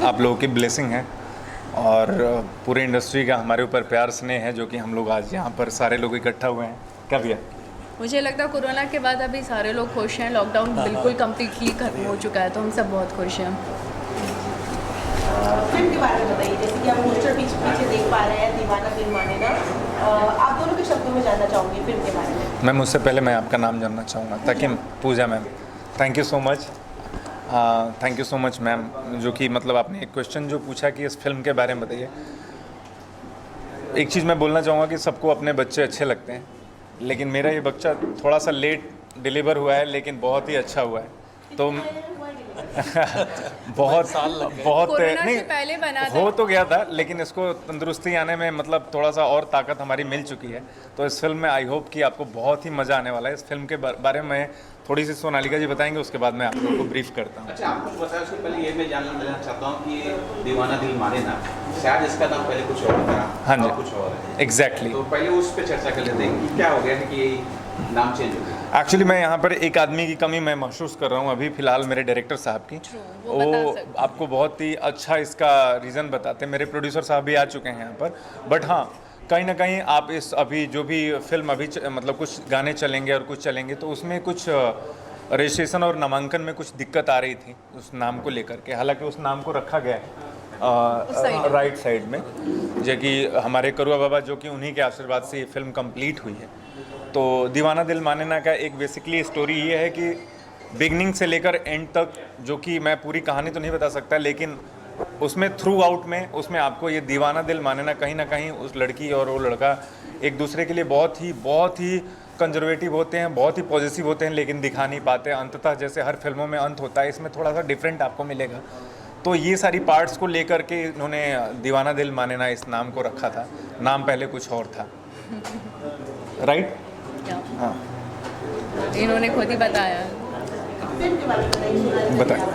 आप लोगों की ब्लेसिंग है और पूरे इंडस्ट्री का हमारे ऊपर प्यार स्नेह है, जो कि हम लोग आज यहाँ पर सारे लोग इकट्ठा हुए हैं। क्या भैया? मुझे लगता है कोरोना के बाद अभी सारे लोग खुश हैं। लॉकडाउन बिल्कुल कम्प्लीटली खत्म हो चुका है, तो हम सब बहुत खुश हैं। फिल्म के बारे में बताइए, जैसे कि हम पोस्टर पीछे पीछे देख पा रहे हैं, दीवाना दिल मानेगा। आप दोनों के शब्दों में जानना चाहूँगी फिल्म के बारे में। मैम, उससे पहले मैं आपका नाम जानना चाहूँगा ताकि Pooja ma'am, thank you so much. Thank you so much ma'am, जो कि मतलब आपने एक क्वेश्चन जो पूछा कि इस फिल्म के बारे में बताइए। एक चीज़ मैं बोलना चाहूँगा कि सबको अपने बच्चे अच्छे लगते हैं, लेकिन मेरा ये बच्चा थोड़ा सा लेट डिलीवर हुआ है, लेकिन बहुत ही अच्छा हुआ है। तो बहुत कोरोना नहीं से पहले बना था। हो तो गया था, लेकिन इसको तंदुरुस्ती आने में मतलब थोड़ा सा और ताकत हमारी मिल चुकी है। तो इस फिल्म में आई होप कि आपको बहुत ही मज़ा आने वाला है। इस फिल्म के बारे में थोड़ी सी सोनालिका जी बताएंगे, उसके बाद मैं आप लोगों को ब्रीफ करता हूँ। अच्छा, आप कुछ बताएं उससे पहले ये मैं जानना चाहता हूँ कि दीवाना दिल माने ना, शायद इसका नाम पहले कुछ और था। हाँ जी, कुछ और है। एग्जैक्टली। तो पहले उस पर चर्चा कर लेते हैं कि क्या हो गया है कि ये नाम चेंज हो गया। एक्चुअली मैं यहाँ पर एक आदमी की कमी मैं महसूस कर रहा हूँ अभी फ़िलहाल, मेरे डायरेक्टर साहब की। वो आपको बहुत ही अच्छा इसका रीज़न बताते हैं। मेरे प्रोड्यूसर साहब भी आ चुके हैं यहाँ पर, बट हाँ, कहीं ना कहीं आप इस अभी जो भी फिल्म अभी मतलब कुछ गाने चलेंगे और कुछ चलेंगे, तो उसमें कुछ रजिस्ट्रेशन और नामांकन में कुछ दिक्कत आ रही थी उस नाम को लेकर के। हालांकि उस नाम को रखा गया है राइट साइड में, जो कि हमारे करुआ बाबा, जो कि उन्हीं के आशीर्वाद से ये फिल्म कंप्लीट हुई है। तो दीवाना दिल माने ना का एक बेसिकली स्टोरी ये है कि बिगनिंग से लेकर एंड तक, जो कि मैं पूरी कहानी तो नहीं बता सकता, लेकिन उसमें थ्रू आउट में उसमें आपको ये दीवाना दिल माने ना कहीं उस लड़की और वो लड़का एक दूसरे के लिए बहुत ही कंजर्वेटिव होते हैं, बहुत ही पॉजिटिव होते हैं, लेकिन दिखा नहीं पाते अंततः। जैसे हर फिल्मों में अंत होता है, इसमें थोड़ा सा डिफरेंट आपको मिलेगा। तो ये सारी पार्ट्स को लेकर के इन्होंने दीवाना दिल माने ना इस नाम को रखा था। नाम पहले कुछ और था, राइट? हाँ, इन्होंने खुद ही बताया। फिल्म के बारे में बताइए।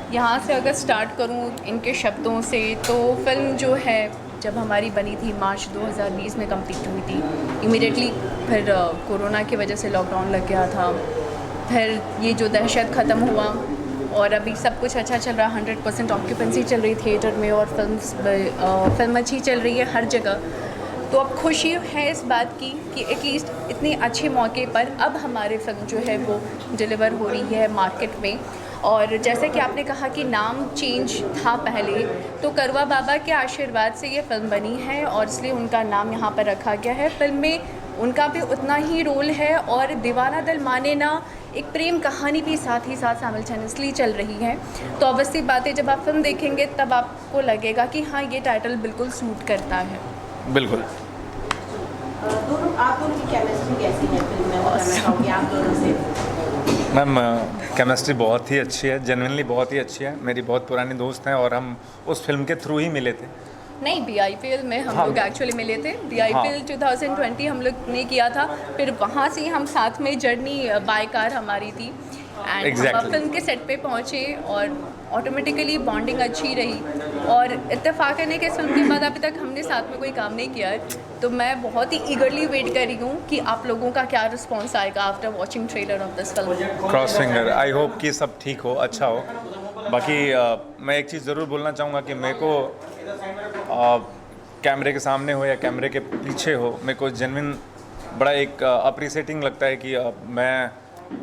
यहाँ से अगर स्टार्ट करूँ इनके शब्दों से, तो फिल्म जो है जब हमारी बनी थी मार्च 2020 में कंप्लीट हुई थी। इमीडिएटली फिर कोरोना की वजह से लॉकडाउन लग गया था। फिर ये जो दहशत ख़त्म हुआ और अभी सब कुछ अच्छा चल रहा है। 100% ऑक्यूपेंसी चल रही थिएटर में और फिल्म अच्छी चल रही है हर जगह। तो अब खुशी है इस बात की कि एटलीस्ट इतने अच्छे मौके पर अब हमारे फिल्म जो है वो डिलीवर हो रही है मार्केट में। और जैसे कि आपने कहा कि नाम चेंज था पहले, तो करवा बाबा के आशीर्वाद से ये फिल्म बनी है और इसलिए उनका नाम यहाँ पर रखा गया है। फिल्म में उनका भी उतना ही रोल है और दीवाना दिल माने ना एक प्रेम कहानी भी साथ ही साथ साइमल्टेनियसली चल रही है। तो ऑब्वियसली बात है, जब आप फिल्म देखेंगे तब आपको लगेगा कि हाँ, ये टाइटल बिल्कुल सूट करता है। बिल्कुल। आप दोनों की केमिस्ट्री कैसी है फिल्म में, वो जानना चाहूँगी आप दोनों से। मैम, केमिस्ट्री बहुत ही अच्छी है, जेन्युइनली बहुत ही अच्छी है। मेरी बहुत पुरानी दोस्त हैं और हम उस फिल्म के थ्रू ही मिले थे। नहीं, BIPL में हम लोग एक्चुअली मिले थे। BIPL 2020 हम लोग ने किया था। फिर वहाँ से हम साथ में जर्नी बाय कार हमारी थी एंड हम फिल्म के सेट पे पहुँचे और ऑटोमेटिकली बॉन्डिंग अच्छी रही। और इत्तेफाक है कि इस फिल्म के बाद अभी तक हमने साथ में कोई काम नहीं किया है, तो मैं बहुत ही ईगरली वेट कर रही हूँ कि आप लोगों का क्या रिस्पॉन्स आएगा after watching trailer of this film. Cross finger, I hope कि सब ठीक हो, अच्छा हो। बाकी मैं एक चीज़ ज़रूर बोलना चाहूँगा कि मेरे को कैमरे के सामने हो या कैमरे के पीछे हो, मेरे को जेन्युइन बड़ा एक अप्रिसिएटिंग लगता है कि मैं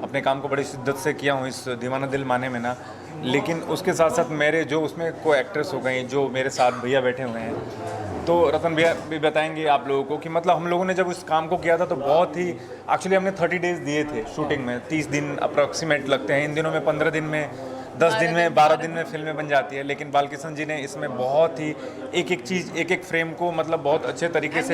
अपने काम को बड़ी शिद्दत से किया हूँ इस दीवाना दिल माने में ना। लेकिन उसके साथ साथ मेरे जो उसमें को एक्ट्रेस हो गई, जो मेरे साथ भैया बैठे हुए हैं, तो रतन भैया भी बताएंगे आप लोगों को कि मतलब हम लोगों ने जब उस काम को किया था तो बहुत ही एक्चुअली हमने 30 डेज़ दिए थे शूटिंग में। 30 दिन अप्रॉक्सीमेट लगते हैं। इन दिनों में 15 दिन में, 10 दिन में, 12 दिन में फिल्में बन जाती है। लेकिन बालकिशन जी ने इसमें बहुत ही एक एक चीज़, एक एक फ्रेम को मतलब बहुत अच्छे तरीके से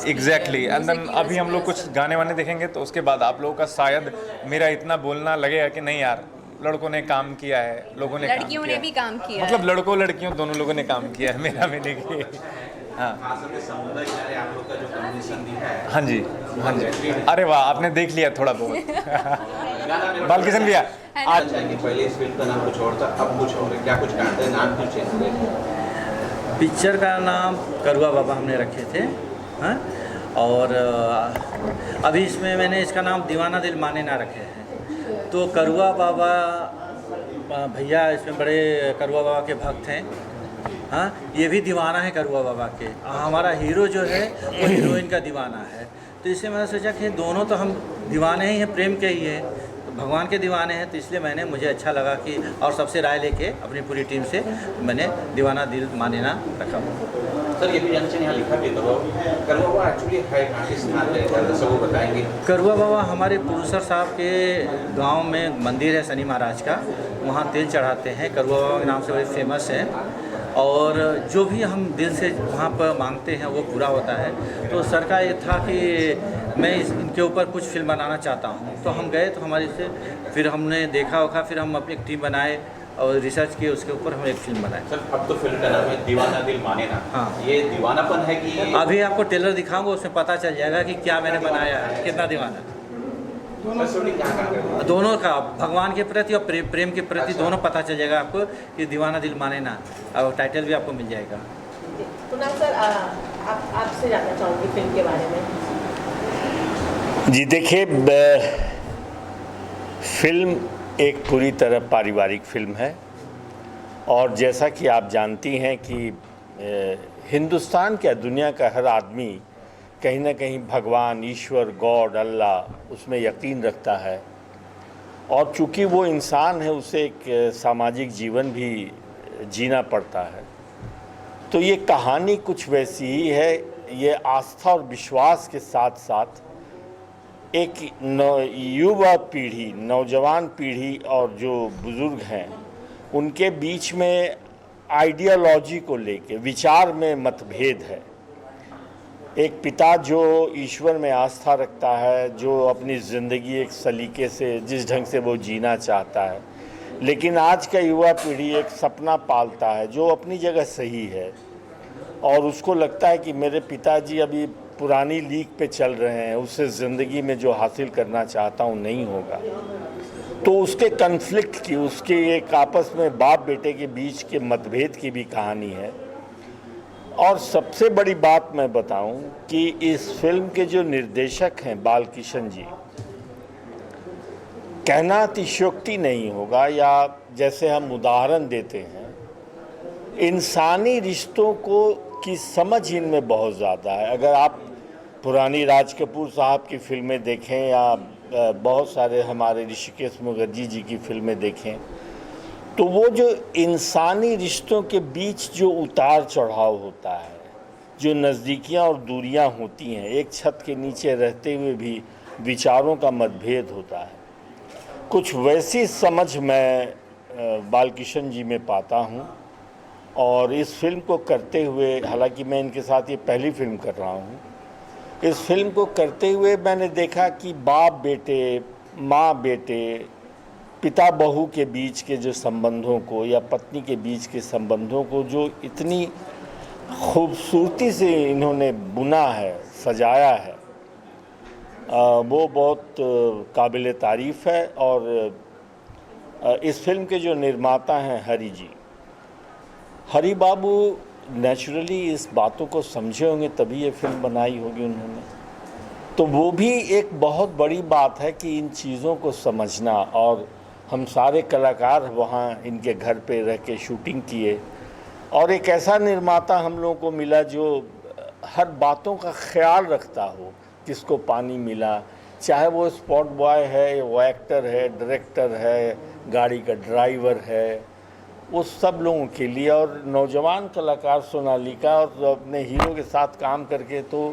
एग्जैक्टली। एंड देन अभी हम लोग कुछ गाने वाने देखेंगे तो उसके बाद आप लोगों का शायद मेरा इतना बोलना लगेगा कि नहीं यार, लड़कों ने काम किया है, लोगों ने लड़कियों ने भी काम किया मतलब लड़कों लड़कियों दोनों लोगों ने काम किया है। मेरा भी देखिए। हाँ हाँ जी, हाँ जी। अरे वाह, आपने देख लिया थोड़ा बहुत। बालकिशन भैया, आज पहले इस फिल्म का नाम कुछ और था, अब कुछ और है, क्या कुछ कारण है, नाम क्यों चेंज हुए? पिक्चर का नाम करुआ बाबा हमने रखे थे। हाँ, और अभी इसमें मैंने इसका नाम दीवाना दिल माने ना रखे हैं। तो करुआ बाबा भैया इसमें बड़े करुआ बाबा के भक्त हैं। हाँ, ये भी दीवाना है करुआ बाबा के। हमारा हीरो जो है वो हीरोइन का दीवाना है। तो इसलिए मैंने सोचा कि दोनों तो हम दीवाने ही हैं, प्रेम के ही हैं, तो भगवान के दीवाने हैं। तो इसलिए मुझे अच्छा लगा कि और सबसे राय लेके अपनी पूरी टीम से मैंने दीवाना दिल माने ना रखा। सर ये भी जानते हैं यहाँ लिखा भी करुआ बाबा एक्चुअली है कहाँ के स्थान पे दर्शकों को बताएंगे। करुआ बाबा हमारे प्रोड्यूसर साहब के गांव में मंदिर है शनि महाराज का, वहाँ तेल चढ़ाते हैं। करुआ बाबा के नाम से बड़े फेमस है और जो भी हम दिल से वहाँ पर मांगते हैं वो पूरा होता है। तो सर का ये था कि मैं इनके ऊपर कुछ फिल्म बनाना चाहता हूँ। तो हम गए, तो हमारे से फिर हमने देखा, फिर हम अपनी एक टीम बनाए और रिसर्च किए, उसके ऊपर हम एक फिल्म बनाए। सर अब तो फिल्म का नाम है दीवाना दिल माने ना। हाँ, ये दीवानापन है कि अभी आपको ट्रेलर दिखाऊंगा, उसमें पता चल जाएगा कि क्या मैंने बनाया है, कितना दीवाना। दोनों का, भगवान के प्रति और प्रेम के प्रति दोनों पता चल जाएगा आपको कि दीवाना दिल माने ना, और टाइटल भी आपको मिल जाएगा। कुणाल सर, आपसे जानना चाहूँगी फिल्म के बारे में। जी देखिए, फिल्म एक पूरी तरह पारिवारिक फिल्म है और जैसा कि आप जानती हैं कि हिंदुस्तान क्या दुनिया का हर आदमी कहीं ना कहीं भगवान, ईश्वर, गॉड, अल्लाह उसमें यकीन रखता है और चूँकि वो इंसान है उसे एक सामाजिक जीवन भी जीना पड़ता है। तो ये कहानी कुछ वैसी ही है। ये आस्था और विश्वास के साथ साथ एक युवा पीढ़ी, नौजवान पीढ़ी और जो बुज़ुर्ग हैं उनके बीच में आइडियोलॉजी को लेके विचार में मतभेद है। एक पिता जो ईश्वर में आस्था रखता है, जो अपनी ज़िंदगी एक सलीके से जिस ढंग से वो जीना चाहता है, लेकिन आज का युवा पीढ़ी एक सपना पालता है जो अपनी जगह सही है और उसको लगता है कि मेरे पिताजी अभी पुरानी लीग पे चल रहे हैं, उससे ज़िंदगी में जो हासिल करना चाहता हूँ नहीं होगा। तो उसके कन्फ्लिक्ट की, उसके एक आपस में बाप बेटे के बीच के मतभेद की भी कहानी है। और सबसे बड़ी बात मैं बताऊं कि इस फिल्म के जो निर्देशक हैं बालकिशन जी, कहना अतिशयोक्ति नहीं होगा या जैसे हम उदाहरण देते हैं, इंसानी रिश्तों को की समझ इनमें बहुत ज़्यादा है। अगर आप पुरानी राज कपूर साहब की फिल्में देखें या बहुत सारे हमारे ऋषिकेश मुखर्जी जी की फिल्में देखें, तो वो जो इंसानी रिश्तों के बीच जो उतार चढ़ाव होता है, जो नज़दीकियाँ और दूरियाँ होती हैं, एक छत के नीचे रहते हुए भी विचारों का मतभेद होता है, कुछ वैसी समझ मैं बालकिशन जी में पाता हूँ। और इस फिल्म को करते हुए, हालांकि मैं इनके साथ ये पहली फिल्म कर रहा हूँ, इस फिल्म को करते हुए मैंने देखा कि बाप बेटे, माँ बेटे, पिता बहू के बीच के जो संबंधों को या पत्नी के बीच के संबंधों को जो इतनी खूबसूरती से इन्होंने बुना है, सजाया है, वो बहुत काबिल तारीफ़ है। और इस फिल्म के जो निर्माता हैं हरी जी, हरी बाबू नेचुरली इस बातों को समझे होंगे तभी ये फिल्म बनाई होगी उन्होंने। तो वो भी एक बहुत बड़ी बात है कि इन चीज़ों को समझना। और हम सारे कलाकार वहाँ इनके घर पे रह के शूटिंग किए और एक ऐसा निर्माता हम लोगों को मिला जो हर बातों का ख्याल रखता हो, किसको पानी मिला, चाहे वो स्पॉट बॉय है, वो एक्टर है, डायरेक्टर है, गाड़ी का ड्राइवर है, उस सब लोगों के लिए। और नौजवान कलाकार सोनालिका और अपने हीरो के साथ काम करके तो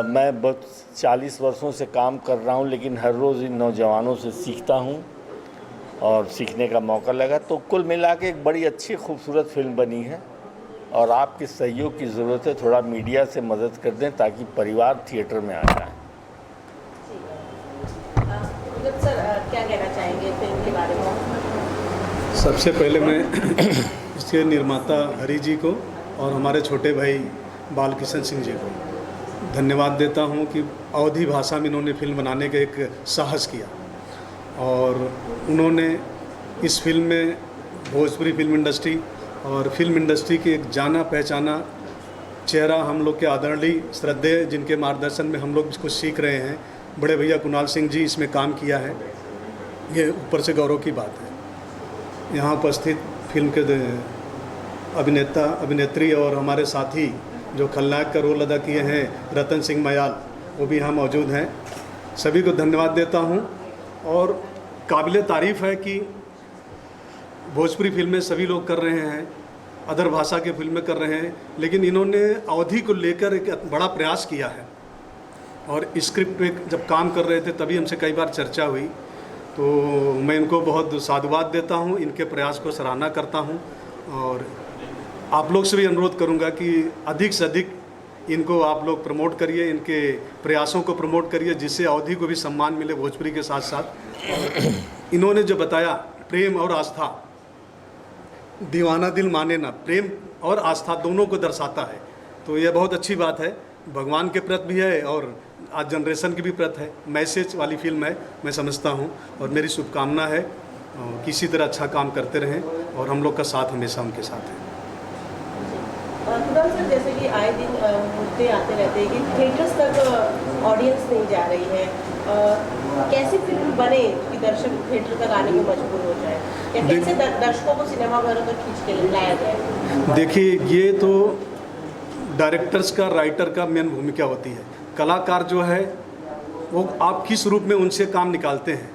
मैं बहुत 40 वर्षों से काम कर रहा हूँ, लेकिन हर रोज़ इन नौजवानों से सीखता हूँ और सीखने का मौका लगा। तो कुल मिला के एक बड़ी अच्छी खूबसूरत फिल्म बनी है और आपके सहयोग की ज़रूरत है। थोड़ा मीडिया से मदद कर दें ताकि परिवार थिएटर में आ जाए। सर क्या कहना चाहेंगे फिल्म के बारे में? सबसे पहले मैं इसके निर्माता हरी जी को और हमारे छोटे भाई बालकिशन सिंह जी को धन्यवाद देता हूं कि अवधी भाषा में इन्होंने फिल्म बनाने का एक साहस किया और उन्होंने इस फिल्म में भोजपुरी फिल्म इंडस्ट्री और फिल्म इंडस्ट्री के एक जाना पहचाना चेहरा, हम लोग के आदरणीय श्रद्धेय, जिनके मार्गदर्शन में हम लोग कुछ सीख रहे हैं, बड़े भैया कुणाल सिंह जी इसमें काम किया है। ये ऊपर से गौरव की बात है। यहाँ उपस्थित फिल्म के अभिनेता अभिनेत्री और हमारे साथी जो खलनायक का रोल अदा किए हैं रतन सिंह मयाल, वो भी यहाँ मौजूद हैं। सभी को धन्यवाद देता हूँ। और काबिल तारीफ़ है कि भोजपुरी फिल्में सभी लोग कर रहे हैं, अदर भाषा की फिल्में कर रहे हैं, लेकिन इन्होंने अवधि को लेकर एक बड़ा प्रयास किया है। और स्क्रिप्ट पे जब काम कर रहे थे तभी हमसे कई बार चर्चा हुई, तो मैं इनको बहुत साधुवाद देता हूँ, इनके प्रयास को सराहना करता हूँ। और आप लोग से भी अनुरोध करूँगा कि अधिक से अधिक इनको आप लोग प्रमोट करिए, इनके प्रयासों को प्रमोट करिए, जिससे अवधि को भी सम्मान मिले भोजपुरी के साथ साथ। और इन्होंने जो बताया प्रेम और आस्था, दीवाना दिल माने ना, प्रेम और आस्था दोनों को दर्शाता है, तो यह बहुत अच्छी बात है। भगवान के प्रति भी है और आज जनरेशन की भी प्रति है। मैसेज वाली फिल्म है, मैं समझता हूँ, और मेरी शुभकामना है किसी तरह अच्छा काम करते रहें और हम लोग का साथ हमेशा उनके साथ है। खुदाम सर, जैसे कि आए दिन मुद्दे आते रहते हैं कि थिएटर्स तक ऑडियंस नहीं जा रही है, कैसी फिल्म बने कि दर्शक थिएटर तक आने को मजबूर हो जाए, या कैसे दर्शकों को सिनेमा घरों तक खींच के लाया जाए? देखिए, ये तो डायरेक्टर्स का, राइटर का मेन भूमिका होती है। कलाकार जो है वो आप किस रूप में उनसे काम निकालते हैं,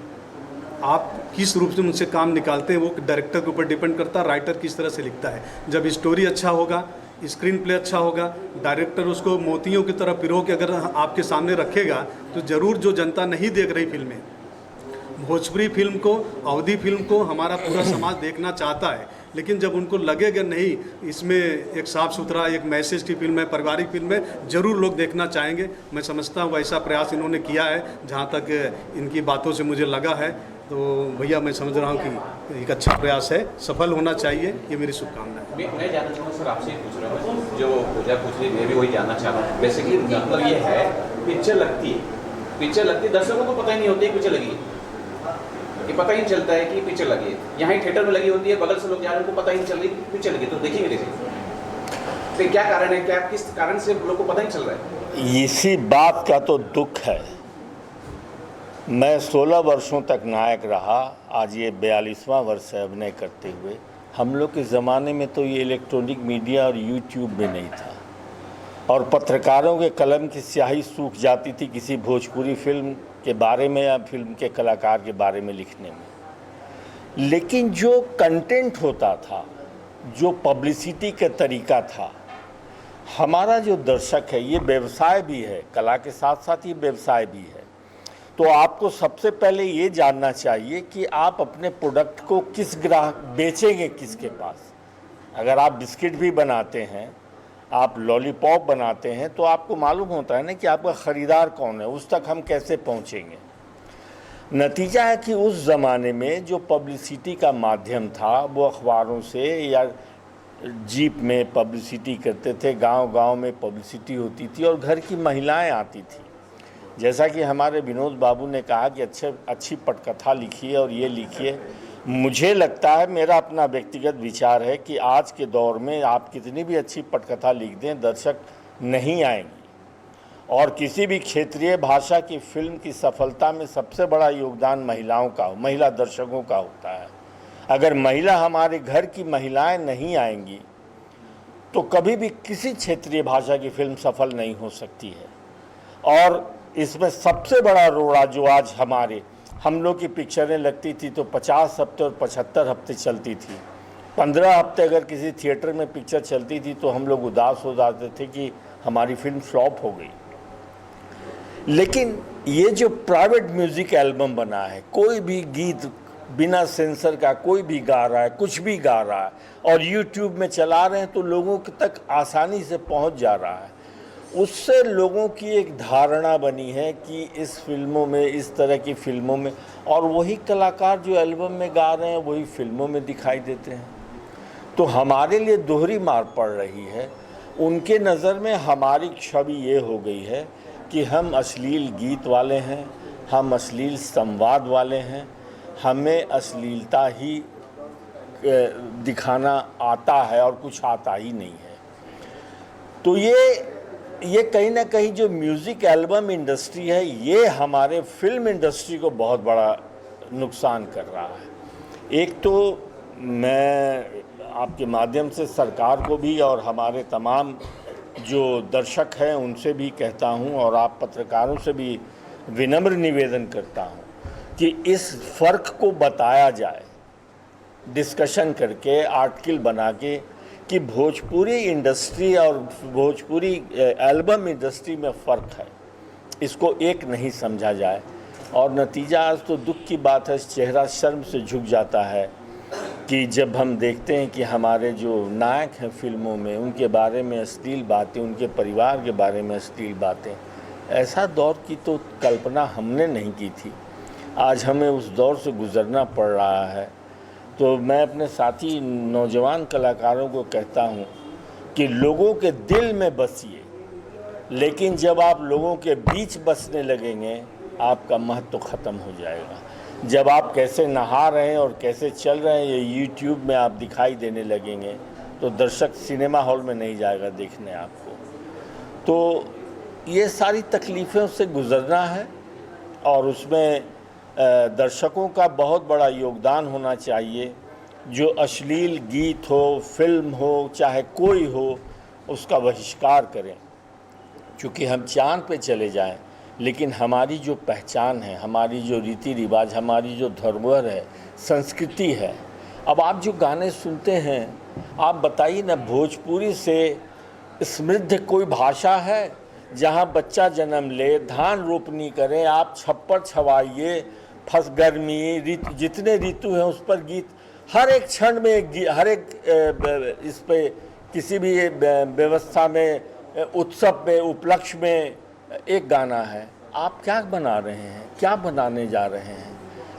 आप किस रूप से उनसे काम निकालते हैं, वो डायरेक्टर के ऊपर डिपेंड करता है। राइटर किस तरह से लिखता है। जब स्टोरी अच्छा होगा, स्क्रीन प्ले अच्छा होगा, डायरेक्टर उसको मोतियों की तरह पिरो के अगर आपके सामने रखेगा, तो ज़रूर जो जनता नहीं देख रही फिल्में, भोजपुरी फिल्म को, अवधी फिल्म को हमारा पूरा समाज देखना चाहता है, लेकिन जब उनको लगेगा नहीं इसमें एक साफ़ सुथरा एक मैसेज की फिल्म है, पारिवारिक फिल्म है, ज़रूर लोग देखना चाहेंगे। मैं समझता हूँ वैसा प्रयास इन्होंने किया है, जहाँ तक इनकी बातों से मुझे लगा है। तो भैया मैं समझ रहा हूँ कि एक अच्छा प्रयास है, सफल होना चाहिए, ये मेरी शुभकामना है। मैं जानना चाहूँगा सर, आपसे ही पूछ रहा हूँ, जो पूजा पूछ रही मैं भी वही जानना चाह रहा हूँ। बेसिकली मतलब ये है, पिक्चर लगती है, दर्शकों को पता ही नहीं होता है पिक्चर लगी है, ये पता ही नहीं चलता है कि पिक्चर लगी है। यहाँ ही थिएटर में लगी होती है, बगल से लोग जा रहे हैं, उनको पता ही नहीं चल रही पिक्चर लगी, तो देखेंगे कैसे? तो क्या कारण है, क्या किस कारण से लोग को पता ही चल रहा है? इसी बात का तो दुख है। मैं 16 वर्षों तक नायक रहा, आज ये 42वां वर्ष है अभिनय करते हुए। हम लोग के ज़माने में तो ये इलेक्ट्रॉनिक मीडिया और यूट्यूब में नहीं था, और पत्रकारों के कलम की स्याही सूख जाती थी किसी भोजपुरी फिल्म के बारे में या फिल्म के कलाकार के बारे में लिखने में। लेकिन जो कंटेंट होता था, जो पब्लिसिटी का तरीका था, हमारा जो दर्शक है, ये व्यवसाय भी है, कला के साथ साथ ये व्यवसाय भी है। तो आपको सबसे पहले ये जानना चाहिए कि आप अपने प्रोडक्ट को किस ग्राहक बेचेंगे, किसके पास। अगर आप बिस्किट भी बनाते हैं, आप लॉलीपॉप बनाते हैं, तो आपको मालूम होता है ना कि आपका ख़रीदार कौन है, उस तक हम कैसे पहुंचेंगे। नतीजा है कि उस ज़माने में जो पब्लिसिटी का माध्यम था वो अखबारों से या जीप में पब्लिसिटी करते थे, गांव-गांव में पब्लिसिटी होती थी और घर की महिलाएं आती थी। जैसा कि हमारे विनोद बाबू ने कहा कि अच्छी पटकथा लिखिए और ये लिखिए। मुझे लगता है, मेरा अपना व्यक्तिगत विचार है कि आज के दौर में आप कितनी भी अच्छी पटकथा लिख दें, दर्शक नहीं आएंगे। और किसी भी क्षेत्रीय भाषा की फिल्म की सफलता में सबसे बड़ा योगदान महिलाओं का, महिला दर्शकों का होता है। अगर महिला, हमारे घर की महिलाएं नहीं आएंगी तो कभी भी किसी क्षेत्रीय भाषा की फिल्म सफल नहीं हो सकती है। और इसमें सबसे बड़ा रोड़ा जो आज हम लोग की पिक्चरें लगती थी तो 50 हफ्ते और 75 हफ्ते चलती थी। 15 हफ्ते अगर किसी थिएटर में पिक्चर चलती थी तो हम लोग उदास हो जाते थे कि हमारी फिल्म फ्लॉप हो गई। लेकिन ये जो प्राइवेट म्यूज़िक एल्बम बना है, कोई भी गीत बिना सेंसर का कोई भी गा रहा है, कुछ भी गा रहा है, और यूट्यूब में चला रहे हैं तो लोगों तक आसानी से पहुंच जा रहा है। उससे लोगों की एक धारणा बनी है कि इस फिल्मों में, इस तरह की फिल्मों में, और वही कलाकार जो एल्बम में गा रहे हैं वही फिल्मों में दिखाई देते हैं। तो हमारे लिए दोहरी मार पड़ रही है। उनके नज़र में हमारी छवि ये हो गई है कि हम अश्लील गीत वाले हैं, हम अश्लील संवाद वाले हैं, हमें अश्लीलता ही दिखाना आता है और कुछ आता ही नहीं है। तो ये कहीं ना कहीं जो म्यूज़िक एल्बम इंडस्ट्री है, ये हमारे फिल्म इंडस्ट्री को बहुत बड़ा नुकसान कर रहा है। एक तो मैं आपके माध्यम से सरकार को भी और हमारे तमाम जो दर्शक हैं उनसे भी कहता हूं, और आप पत्रकारों से भी विनम्र निवेदन करता हूं कि इस फ़र्क को बताया जाए, डिस्कशन करके, आर्टिकल बना के, कि भोजपुरी इंडस्ट्री और भोजपुरी एल्बम इंडस्ट्री में फ़र्क है, इसको एक नहीं समझा जाए। और नतीजा आज तो दुख की बात है, चेहरा शर्म से झुक जाता है कि जब हम देखते हैं कि हमारे जो नायक हैं फिल्मों में, उनके बारे में अश्लील बातें, उनके परिवार के बारे में अश्लील बातें, ऐसा दौर की तो कल्पना हमने नहीं की थी। आज हमें उस दौर से गुज़रना पड़ रहा है। तो मैं अपने साथी नौजवान कलाकारों को कहता हूँ कि लोगों के दिल में बसिए, लेकिन जब आप लोगों के बीच बसने लगेंगे आपका महत्व ख़त्म हो जाएगा। जब आप कैसे नहा रहे हैं और कैसे चल रहे हैं ये यूट्यूब में आप दिखाई देने लगेंगे तो दर्शक सिनेमा हॉल में नहीं जाएगा देखने आपको। तो ये सारी तकलीफ़ों से गुज़रना है और उसमें दर्शकों का बहुत बड़ा योगदान होना चाहिए। जो अश्लील गीत हो, फिल्म हो, चाहे कोई हो, उसका बहिष्कार करें। चूँकि हम चाँद पे चले जाएं, लेकिन हमारी जो पहचान है, हमारी जो रीति रिवाज, हमारी जो धरोहर है, संस्कृति है। अब आप जो गाने सुनते हैं, आप बताइए ना, भोजपुरी से समृद्ध कोई भाषा है जहाँ बच्चा जन्म ले, धान रोपनी करें, आप छप्पर छवाइए, फस गर्मी, जितने ऋतु हैं उस पर गीत, हर एक क्षण में हर एक इस पे किसी भी व्यवस्था में, उत्सव में, उपलक्ष्य में एक गाना है। आप क्या बना रहे हैं, क्या बनाने जा रहे हैं?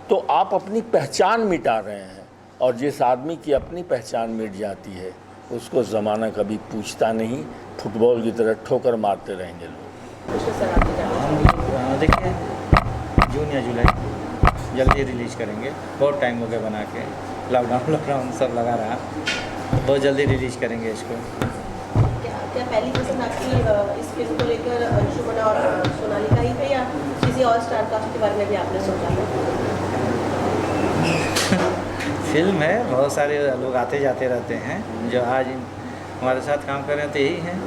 तो आप अपनी पहचान मिटा रहे हैं, और जिस आदमी की अपनी पहचान मिट जाती है उसको ज़माना कभी पूछता नहीं। फुटबॉल की तरह ठोकर मारते रहेंगे लोग। देखिए, जून या जुलाई जल्दी रिलीज़ करेंगे। बहुत टाइम हो गया बना के, लॉकडाउन सब लगा रहा, बहुत जल्दी रिलीज़ करेंगे इसको। क्या पहली पसंद आपकी इस फिल्म को लेकर अंशुमन और सोनालिका ही है, या किसी और स्टार कास्ट के बारे में भी आपने सोचा है? फिल्म है, बहुत सारे लोग आते जाते रहते हैं जो आज हमारे साथ काम कर रहे हैं, तो यही हैं।